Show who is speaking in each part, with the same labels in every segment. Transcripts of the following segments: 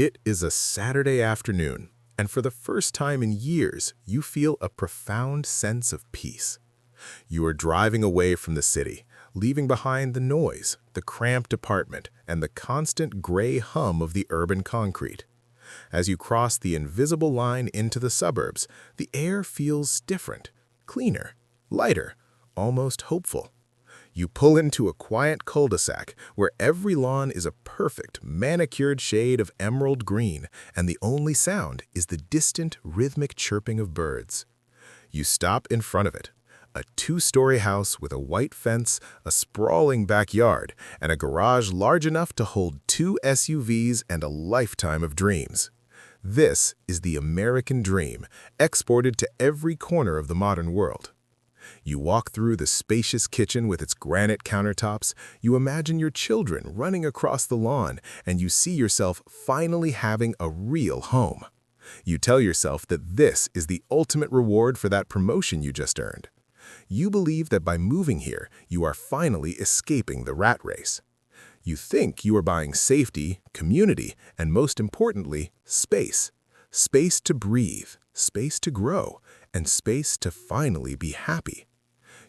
Speaker 1: It is a Saturday afternoon, and for the first time in years, you feel a profound sense of peace. You are driving away from the city, leaving behind the noise, the cramped apartment, and the constant gray hum of the urban concrete. As you cross the invisible line into the suburbs, the air feels different, cleaner, lighter, almost hopeful. You pull into a quiet cul-de-sac where every lawn is a perfect, manicured shade of emerald green, and the only sound is the distant, rhythmic chirping of birds. You stop in front of it, a two-story house with a white fence, a sprawling backyard, and a garage large enough to hold 2 SUVs and a lifetime of dreams. This is the American dream, exported to every corner of the modern world. You walk through the spacious kitchen with its granite countertops, you imagine your children running across the lawn, and you see yourself finally having a real home. You tell yourself that this is the ultimate reward for that promotion you just earned. You believe that by moving here, you are finally escaping the rat race. You think you are buying safety, community, and most importantly, space. Space to breathe, space to grow, and space to finally be happy.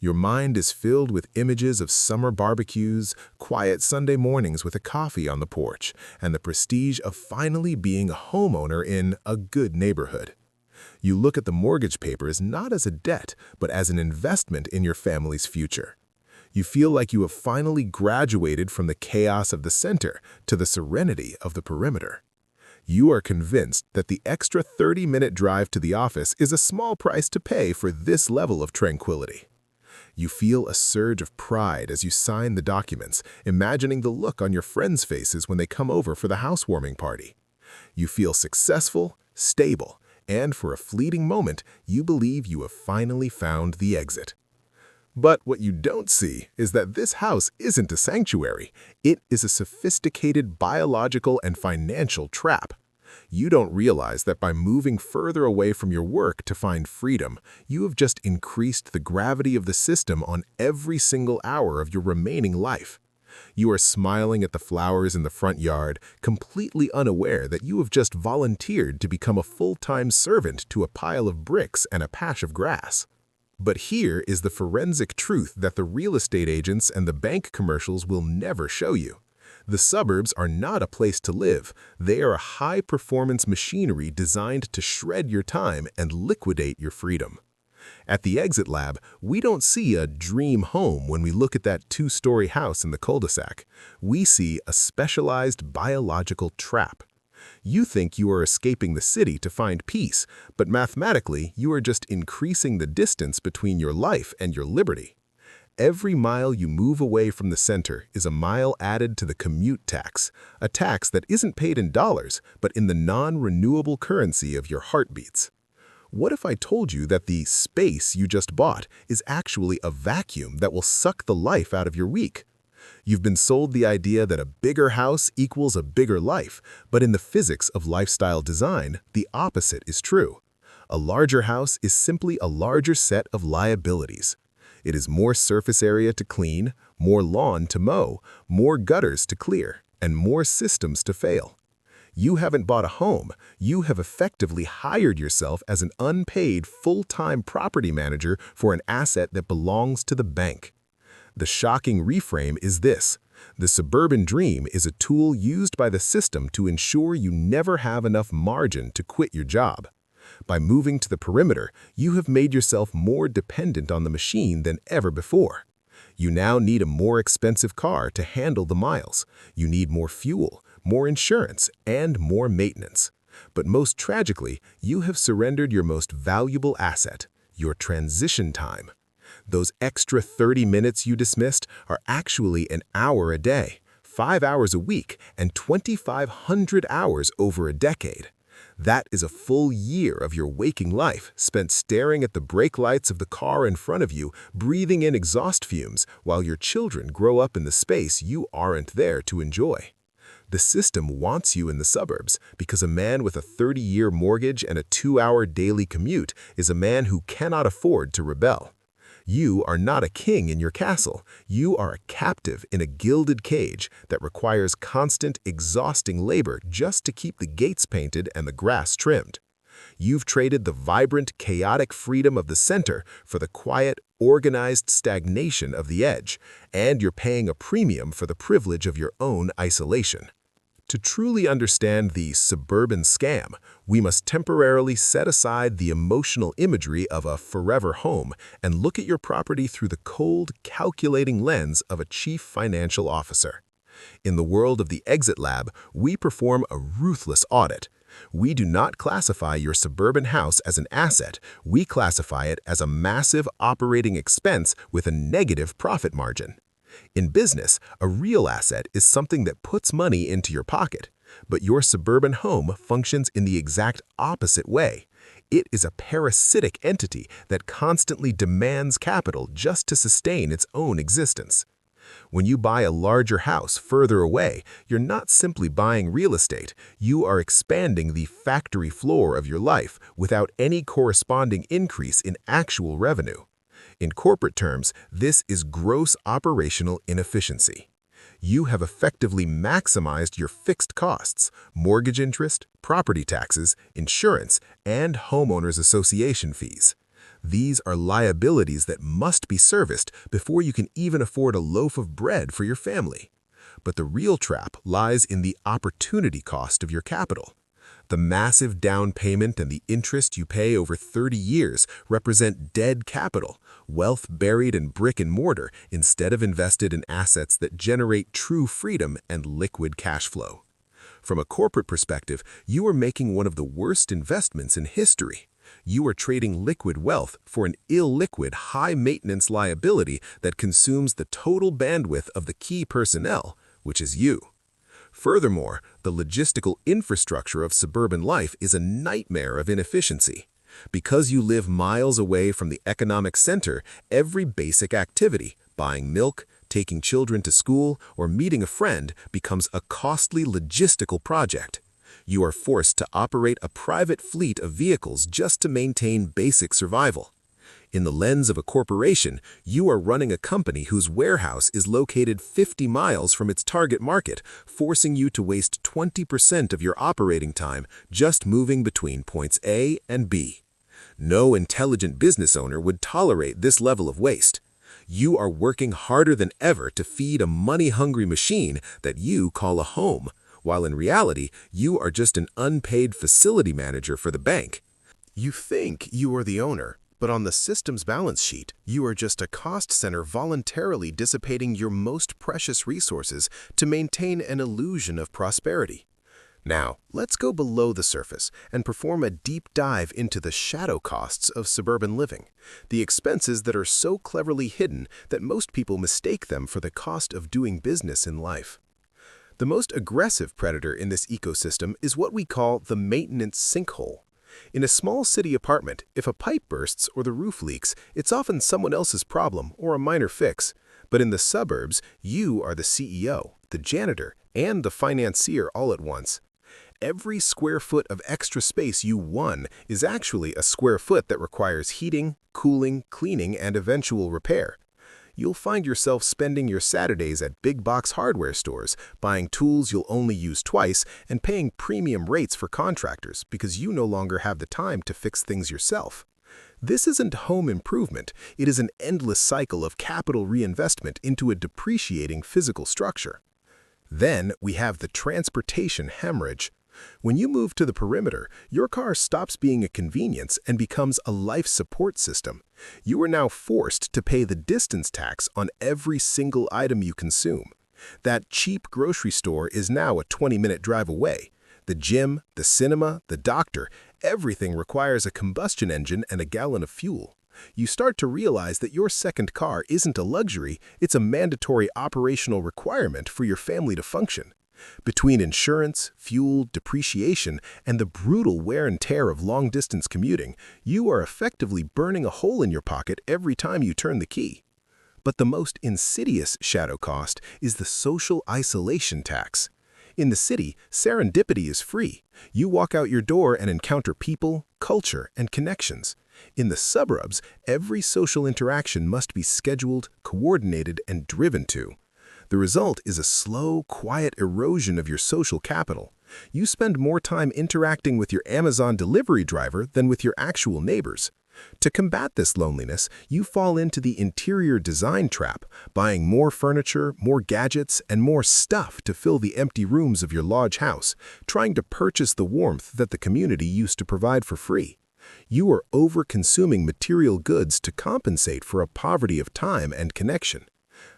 Speaker 1: Your mind is filled with images of summer barbecues, quiet Sunday mornings with a coffee on the porch, and the prestige of finally being a homeowner in a good neighborhood. You look at the mortgage papers not as a debt, but as an investment in your family's future. You feel like you have finally graduated from the chaos of the center to the serenity of the perimeter. You are convinced that the extra 30-minute drive to the office is a small price to pay for this level of tranquility. You feel a surge of pride as you sign the documents, imagining the look on your friends' faces when they come over for the housewarming party. You feel successful, stable, and for a fleeting moment, you believe you have finally found the exit. But what you don't see is that this house isn't a sanctuary. It is a sophisticated biological and financial trap. You don't realize that by moving further away from your work to find freedom, you have just increased the gravity of the system on every single hour of your remaining life. You are smiling at the flowers in the front yard, completely unaware that you have just volunteered to become a full-time servant to a pile of bricks and a patch of grass. But here is the forensic truth that the real estate agents and the bank commercials will never show you. The suburbs are not a place to live. They are a high-performance machinery designed to shred your time and liquidate your freedom. At the Exit Lab, we don't see a dream home when we look at that two-story house in the cul-de-sac. We see a specialized biological trap. You think you are escaping the city to find peace, but mathematically, you are just increasing the distance between your life and your liberty. Every mile you move away from the center is a mile added to the commute tax, a tax that isn't paid in dollars, but in the non-renewable currency of your heartbeats. What if I told you that the space you just bought is actually a vacuum that will suck the life out of your week? You've been sold the idea that a bigger house equals a bigger life, but in the physics of lifestyle design, the opposite is true. A larger house is simply a larger set of liabilities. It is more surface area to clean, more lawn to mow, more gutters to clear, and more systems to fail. You haven't bought a home, you have effectively hired yourself as an unpaid full-time property manager for an asset that belongs to the bank. The shocking reframe is this: the suburban dream is a tool used by the system to ensure you never have enough margin to quit your job. By moving to the perimeter, you have made yourself more dependent on the machine than ever before. You now need a more expensive car to handle the miles. You need more fuel, more insurance, and more maintenance. But most tragically, you have surrendered your most valuable asset, your transition time. Those extra 30 minutes you dismissed are actually an hour a day, 5 hours a week, and 2,500 hours over a decade. That is a full year of your waking life spent staring at the brake lights of the car in front of you, breathing in exhaust fumes, while your children grow up in the space you aren't there to enjoy. The system wants you in the suburbs because a man with a 30-year mortgage and a 2-hour daily commute is a man who cannot afford to rebel. You are not a king in your castle. You are a captive in a gilded cage that requires constant, exhausting labor just to keep the gates painted and the grass trimmed. You've traded the vibrant, chaotic freedom of the center for the quiet, organized stagnation of the edge, and you're paying a premium for the privilege of your own isolation. To truly understand the suburban scam, we must temporarily set aside the emotional imagery of a forever home and look at your property through the cold, calculating lens of a chief financial officer. In the world of the exit lab, we perform a ruthless audit. We do not classify your suburban house as an asset. We classify it as a massive operating expense with a negative profit margin. In business, a real asset is something that puts money into your pocket, but your suburban home functions in the exact opposite way. It is a parasitic entity that constantly demands capital just to sustain its own existence. When you buy a larger house further away, you're not simply buying real estate, you are expanding the factory floor of your life without any corresponding increase in actual revenue. In corporate terms, this is gross operational inefficiency. You have effectively maximized your fixed costs, mortgage interest, property taxes, insurance, and homeowners association fees. These are liabilities that must be serviced before you can even afford a loaf of bread for your family. But the real trap lies in the opportunity cost of your capital. The massive down payment and the interest you pay over 30 years represent dead capital, wealth buried in brick and mortar instead of invested in assets that generate true freedom and liquid cash flow. From a corporate perspective, you are making one of the worst investments in history. You are trading liquid wealth for an illiquid, high-maintenance liability that consumes the total bandwidth of the key personnel, which is you. Furthermore, the logistical infrastructure of suburban life is a nightmare of inefficiency. Because you live miles away from the economic center, every basic activity, buying milk, taking children to school, or meeting a friend, becomes a costly logistical project. You are forced to operate a private fleet of vehicles just to maintain basic survival. In the lens of a corporation, you are running a company whose warehouse is located 50 miles from its target market, forcing you to waste 20% of your operating time just moving between points A and B. No intelligent business owner would tolerate this level of waste. You are working harder than ever to feed a money-hungry machine that you call a home, while in reality, you are just an unpaid facility manager for the bank. You think you are the owner, but on the system's balance sheet, you are just a cost center voluntarily dissipating your most precious resources to maintain an illusion of prosperity. Now, let's go below the surface and perform a deep dive into the shadow costs of suburban living, the expenses that are so cleverly hidden that most people mistake them for the cost of doing business in life. The most aggressive predator in this ecosystem is what we call the maintenance sinkhole. In a small city apartment, if a pipe bursts or the roof leaks, it's often someone else's problem or a minor fix. But in the suburbs, you are the CEO, the janitor, and the financier all at once. Every square foot of extra space you won is actually a square foot that requires heating, cooling, cleaning, and eventual repair. You'll find yourself spending your Saturdays at big box hardware stores, buying tools you'll only use twice, and paying premium rates for contractors because you no longer have the time to fix things yourself. This isn't home improvement, it is an endless cycle of capital reinvestment into a depreciating physical structure. Then we have the transportation hemorrhage. When you move to the perimeter, your car stops being a convenience and becomes a life support system. You are now forced to pay the distance tax on every single item you consume. That cheap grocery store is now a 20-minute drive away. The gym, the cinema, the doctor, everything requires a combustion engine and a gallon of fuel. You start to realize that your second car isn't a luxury, it's a mandatory operational requirement for your family to function. Between insurance, fuel, depreciation, and the brutal wear and tear of long-distance commuting, you are effectively burning a hole in your pocket every time you turn the key. But the most insidious shadow cost is the social isolation tax. In the city, serendipity is free. You walk out your door and encounter people, culture, and connections. In the suburbs, every social interaction must be scheduled, coordinated, and driven to. The result is a slow, quiet erosion of your social capital. You spend more time interacting with your Amazon delivery driver than with your actual neighbors. To combat this loneliness, you fall into the interior design trap, buying more furniture, more gadgets, and more stuff to fill the empty rooms of your large house, trying to purchase the warmth that the community used to provide for free. You are over-consuming material goods to compensate for a poverty of time and connection.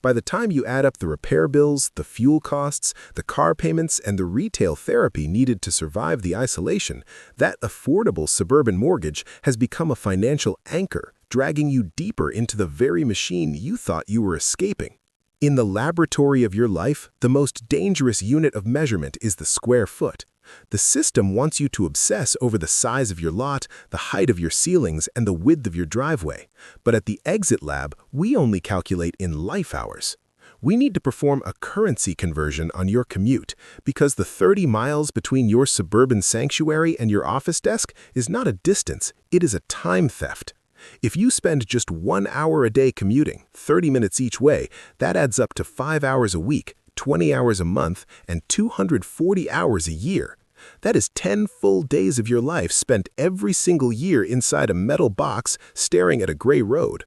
Speaker 1: By the time you add up the repair bills, the fuel costs, the car payments, and the retail therapy needed to survive the isolation, that affordable suburban mortgage has become a financial anchor, dragging you deeper into the very machine you thought you were escaping. In the laboratory of your life, the most dangerous unit of measurement is the square foot. The system wants you to obsess over the size of your lot, the height of your ceilings, and the width of your driveway. But at the exit lab, we only calculate in life hours. We need to perform a currency conversion on your commute because the 30 miles between your suburban sanctuary and your office desk is not a distance, it is a time theft. If you spend just 1 hour a day commuting, 30 minutes each way, that adds up to 5 hours a week, 20 hours a month, and 240 hours a year. That is 10 full days of your life spent every single year inside a metal box staring at a gray road.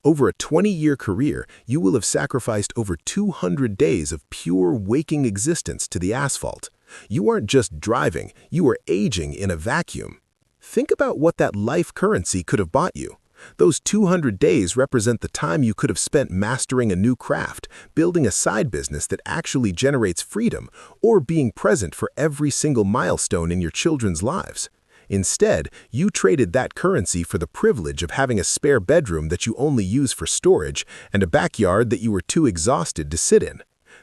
Speaker 1: Over a 20-year career, you will have sacrificed over 200 days of pure waking existence to the asphalt. You aren't just driving, you are aging in a vacuum. Think about what that life currency could have bought you. Those 200 days represent the time you could have spent mastering a new craft, building a side business that actually generates freedom, or being present for every single milestone in your children's lives. Instead, you traded that currency for the privilege of having a spare bedroom that you only use for storage and a backyard that you were too exhausted to sit in.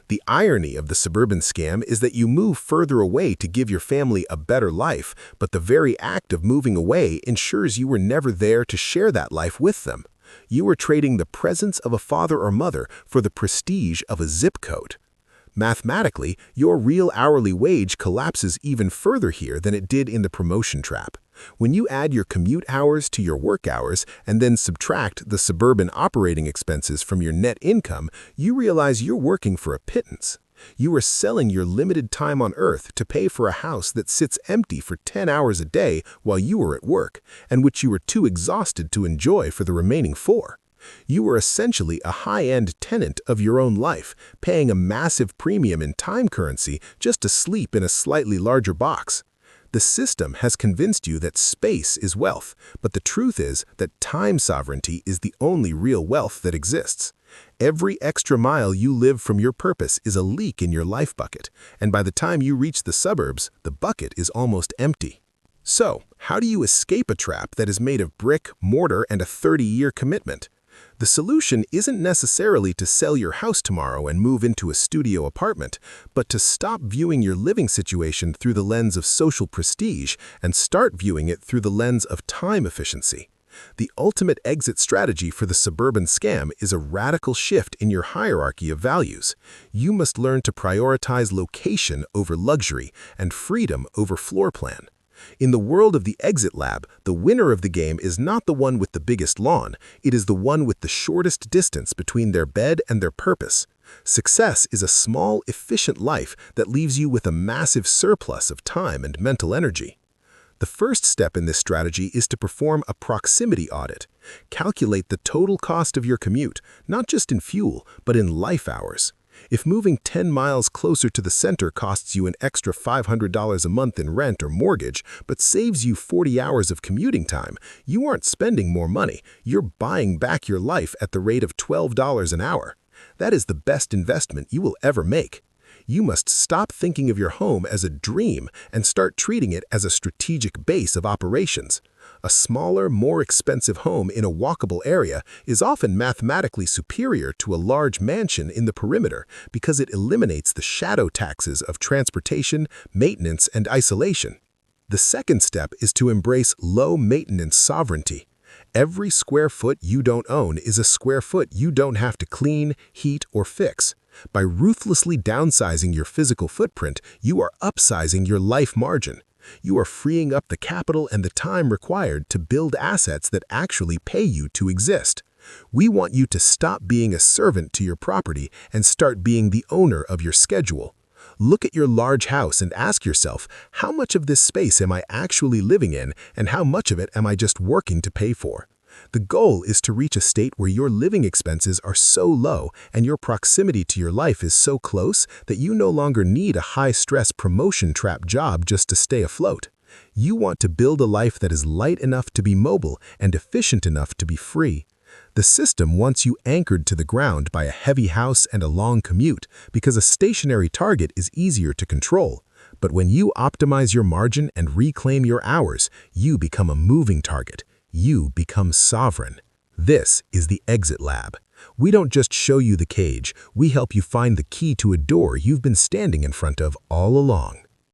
Speaker 1: The irony of the suburban scam is that you move further away to give your family a better life, but the very act of moving away ensures you were never there to share that life with them. You are trading the presence of a father or mother for the prestige of a zip code. Mathematically, your real hourly wage collapses even further here than it did in the promotion trap. When you add your commute hours to your work hours and then subtract the suburban operating expenses from your net income, you realize you're working for a pittance. You are selling your limited time on Earth to pay for a house that sits empty for 10 hours a day while you are at work, and which you are too exhausted to enjoy for the remaining 4. You are essentially a high-end tenant of your own life, paying a massive premium in time currency just to sleep in a slightly larger box. The system has convinced you that space is wealth, but the truth is that time sovereignty is the only real wealth that exists. Every extra mile you live from your purpose is a leak in your life bucket, and by the time you reach the suburbs, the bucket is almost empty. So, how do you escape a trap that is made of brick, mortar, and a 30-year commitment? The solution isn't necessarily to sell your house tomorrow and move into a studio apartment, but to stop viewing your living situation through the lens of social prestige and start viewing it through the lens of time efficiency. The ultimate exit strategy for the suburban scam is a radical shift in your hierarchy of values. You must learn to prioritize location over luxury and freedom over floor plan. In the world of the exit lab, the winner of the game is not the one with the biggest lawn, it is the one with the shortest distance between their bed and their purpose. Success is a small, efficient life that leaves you with a massive surplus of time and mental energy. The first step in this strategy is to perform a proximity audit. Calculate the total cost of your commute, not just in fuel, but in life hours. If moving 10 miles closer to the center costs you an extra $500 a month in rent or mortgage, but saves you 40 hours of commuting time, you aren't spending more money, you're buying back your life at the rate of $12 an hour. That is the best investment you will ever make. You must stop thinking of your home as a dream and start treating it as a strategic base of operations. A smaller, more expensive home in a walkable area is often mathematically superior to a large mansion in the perimeter because it eliminates the shadow taxes of transportation, maintenance, and isolation. The second step is to embrace low-maintenance sovereignty. Every square foot you don't own is a square foot you don't have to clean, heat, or fix. By ruthlessly downsizing your physical footprint, you are upsizing your life margin.
Speaker 2: You are freeing up the capital and the time required to build assets that actually pay you to exist. We want you to stop being a servant to your property and start being the owner of your schedule. Look at your large house and ask yourself, how much of this space am I actually living in, and how much of it am I just working to pay for? The goal is to reach a state where your living expenses are so low and your proximity to your life is so close that you no longer need a high-stress promotion trap job just to stay afloat. You want to build a life that is light enough to be mobile and efficient enough to be free. The system wants you anchored to the ground by a heavy house and a long commute because a stationary target is easier to control. But when you optimize your margin and reclaim your hours, you become a moving target. You become sovereign. This is the Exit Lab. We don't just show you the cage, we help you find the key to a door you've been standing in front of all along.